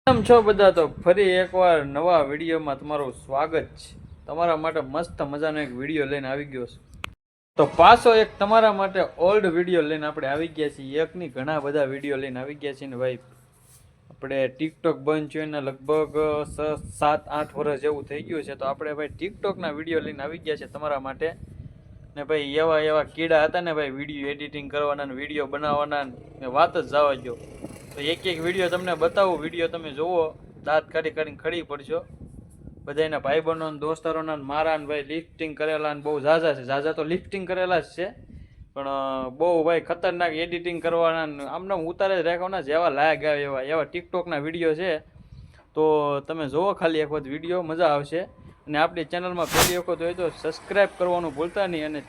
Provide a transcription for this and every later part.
કેમ છો બધા? તો ફરી એકવાર નવા વિડીયોમાં તમારું સ્વાગત છે. તમારા માટે મસ્ત મજાનો એક વિડીયો લઈને આવી ગયો છું. તો પાછો એક તમારા માટે ઓલ્ડ વિડીયો લઈને આપણે આવી ગયા છીએ. એકની ઘણા બધા વિડીયો લઈને આવી ગયા છીએ ને ભાઈ. આપણે ટિકટોક બંધ છે ને લગભગ 7-8 વર્ષ જેવું થઈ ગયું છે. તો આપણે ભાઈ ટિકટોકના વિડીયો લઈને આવી ગયા છે તમારા માટે. ને ભાઈ એવા કીડા હતા ને ભાઈ, વિડીયો એડિટિંગ કરવાના ને વિડીયો બનાવવાના ને વાત જ જવા ગયો. તો એક વિડીયો તમને બતાવું. વિડીયો તમે જુઓ, દાંત કાઢીને ખડી પડશો. બધા એના ભાઈબંધો દોસ્તારોના મારા ને ભાઈ લિફ્ટિંગ કરેલા ને બહુ ઝાઝા તો લિફ્ટિંગ કરેલા જ છે, પણ બહુ ભાઈ ખતરનાક એડિટિંગ કરવાના આમને ઉતારે જ રાખવાના, જેવા લાયક આવે એવા ટિકટોકના વિડીયો છે. તો તમે જુઓ ખાલી એક વખત વિડીયો, મજા આવશે. અને આપણી ચેનલમાં પહેલી વખત હોય તો સબસ્ક્રાઈબ કરવાનું ભૂલતા નહીં અને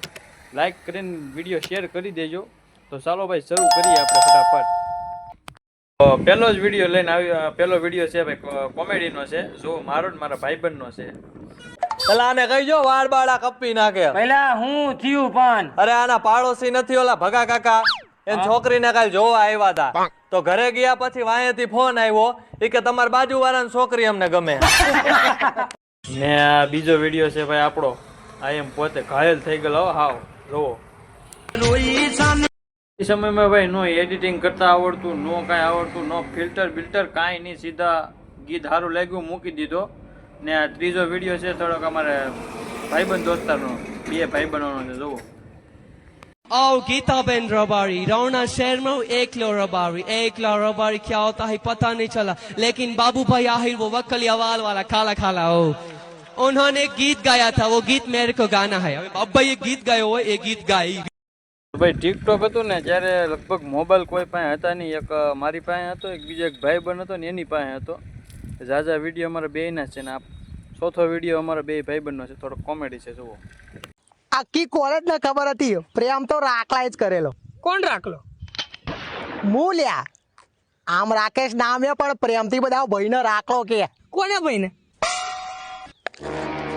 લાઈક કરીને વિડીયો શેર કરી દેજો. તો ચાલો ભાઈ શરૂ કરીએ આપણે ફટાફટ. પહેલો જ વિડીયો લઈને આવ્યો. પહેલો વિડીયો છે ભાઈ કોમેડીનો છે. જો મારો ને મારા ભાઈબંધનો છે. પેલા આને કહીજો વાળ બાળા કપી નાખે. પેલા હું થયું પણ અરે આના પાડોશી નથી ઓલા ભગા કાકા, એ છોકરીને કાલ જોવા આવ્યા હતા. તો ઘરે ગયા પછી વાંયેથી ફોન આવ્યો, એ કે તમારી બાજુ વાળાની છોકરી અમને ગમે. ને આ બીજો વિડીયો છે ભાઈ આપણો. આ એમ પોતે ઘાયલ થઈ ગયેલો હાવ. જોવો એ સમયમાં ભાઈ નો એડિટિંગ કરતા આવડતું, નો કાંઈ આવડતું, નો ફિલ્ટર કાંઈ નહીં, સીધા ગીત સારું લાગ્યું મૂકી દીધો. ને આ ત્રીજો વિડીયો છે થોડોક અમારે ભાઈબંધ દોસ્તારનો, બે ભાઈબંધોનો છે. જુઓ आओ गीता बेन रबारी रौना शहर में एकलो रबारी क्या होता है पता नहीं चला, लेकिन बाबू भाई आहिर वो वक्कलियावाल वाला काला काला हो, उन्होंने गीत गाया था, वो गीत मेरे को गाना है. अब ये गीत गायो हो, ये गीत गाई ભાઈ. ટિકટોક હતું ને ત્યારે લગભગ મોબાઈલ કોઈ પાસે હતા નહીં. એક મારી પાસે હતો, એક બીજો એક ભાઈબંધ હતો ને એની પાસે હતો. ઝાઝા વિડીયો અમારા બેયના છે ને આ ચોથો વિડીયો અમારા બે ભાઈબંધનો છે. થોડો કોમેડી છે. જુઓ આખી કોલેજ ને ખબર હતી પ્રેમ તો રાકલા જ કરેલો. કોણ રાખલો? મૂલ્યા આમ રાકેશ નામ છે પણ પ્રેમથી બધા ભાઈને રાખલો કે. કોને ભાઈને?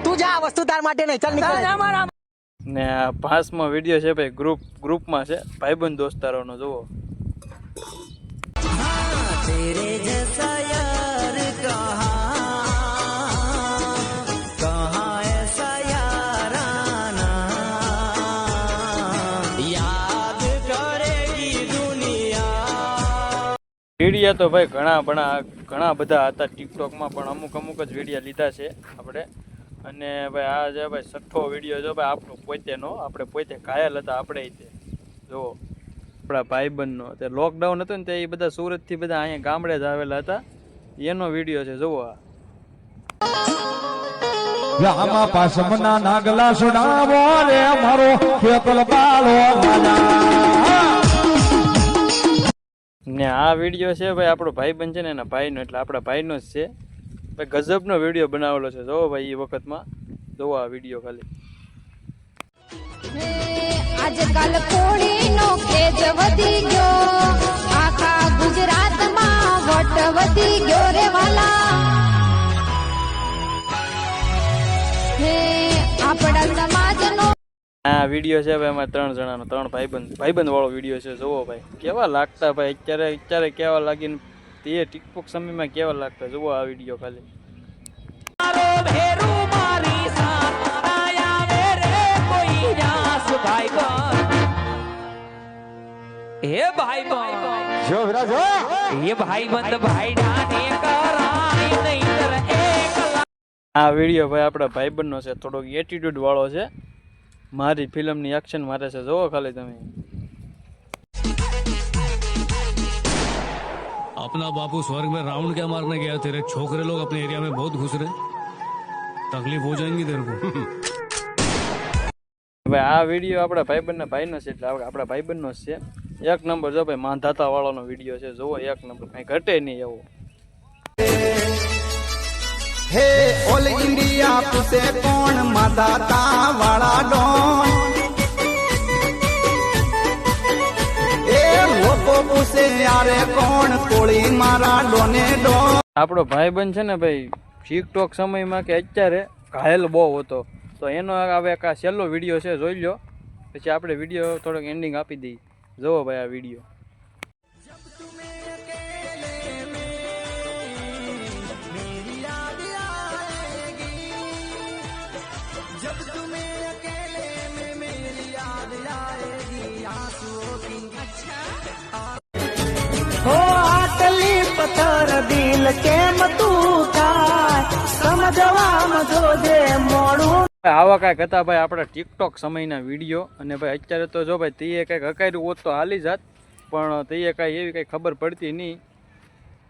તું જા, આ વસ્તુ તાર માટે નહીં. ચાલ નીકળ. ને આ 5મો વિડીયો છે ભાઈ ગ્રુપમાં છે, ભાઈબંધ દોસ્તારોનો. જુઓ વિડીયા તો ભાઈ ઘણા બધા હતા ટિકટોકમાં, પણ અમુક જ વિડીયા લીધા છે આપણે. અને ભાઈ આ જે ભાઈ 6થો વિડીયો જો ભાઈ આપણો પોતેનો, આપણે પોતે ઘાયલ હતા આપણે. જો આપણા ભાઈબંધનો તે લોકડાઉન હતું ને તે એ બધા સુરતથી બધા અહીંયા ગામડે જ આવેલા હતા, એનો વિડીયો છે. જુઓ આમાં પાસમના નાગલા સુડાવો રે મારો ખેતલ બાળો ને આ વિડીયો છે ભાઈ આપણો ભાઈબંધ છે ને એના ભાઈનો, એટલે આપણા ભાઈનો જ છે ભાઈ. ગજબનો વિડીયો બનાવેલો છે. જોવો ભાઈ એ વખતમાં. જોવો આ વિડીયો ખાલી. આજકાલ કોળીનો ક્રેઝ વધી ગયો, આખા ગુજરાતમાં વટ વધી ગયો રે વાલા. હે આપણા સમાજનો આ વિડીયો છે ભાઈ અમારા 3 જણાનો, 3 ભાઈબંધ વાળો વિડીયો છે. જોવો ભાઈ કેવા લાગતા ભાઈ, અત્યારે કેવા લાગીને તે ટિકટોક સમયમાં કેવા લાગતા. જુઓ આ વિડીયો ખાલી. આ વિડીયો ભાઈ આપણા ભાઈબંધનો છે, થોડોક એટીટ્યુડ વાળો છે. મારી ફિલ્મની એક્શન મારે છે. જોવો ખાલી તમે. अपना बापू स्वर्ग में राउंड क्या मारने गया, तेरे छोकरे लोग अपने एरिया में बहुत घुस रहे, तकलीफ हो जाएंगी तेरे को. ભાઈ આ વિડીયો આપણા ભાઈબંધના ભાઈનો છે, એટલે આપણા ભાઈબંધનો જ છે. એક નંબર. જો ભાઈ માંધાતા વાળાનો વિડીયો છે. જોવો એક નંબર, કઈ ઘટે નહીં એવો. હે ઓલ ઇન્ડિયા પૂછે કોણ માંધાતા વાળા ડોન, એ લોકો પૂછે યારે કોણ કોળી મારા ડોને ડોન. આપણો ભાઈબંધ છે ને ભાઈ ટિકટોક સમયમાં કે અત્યારે ઘાયલ બહુ હતો. તો એનો હવે એક આ છેલ્લો વિડીયો છે, જોઈ લો. પછી આપણે વિડીયો થોડોક એન્ડિંગ આપી દઈએ. જુઓ ભાઈ આ વિડીયો. આવા કાંઈક હતા ભાઈ આપણા ટિકટોક સમયના વિડીયો. અને ભાઈ અત્યારે તો જો ભાઈ તે કંઈક હકાર્યું હોત તો હાલી જાત, પણ તે કાંઈ એવી કંઈ ખબર પડતી નહીં.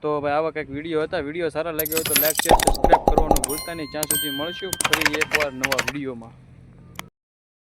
તો ભાઈ આવા કંઈક વિડીયો હતા. વિડીયો સારા લાગ્યો હોય તો લાઈક શેર સબસ્ક્રાઈબ કરવાનું ભૂલતા નહીં. ત્યાં સુધી મળશું ફરી એકવાર નવા વિડીયોમાં.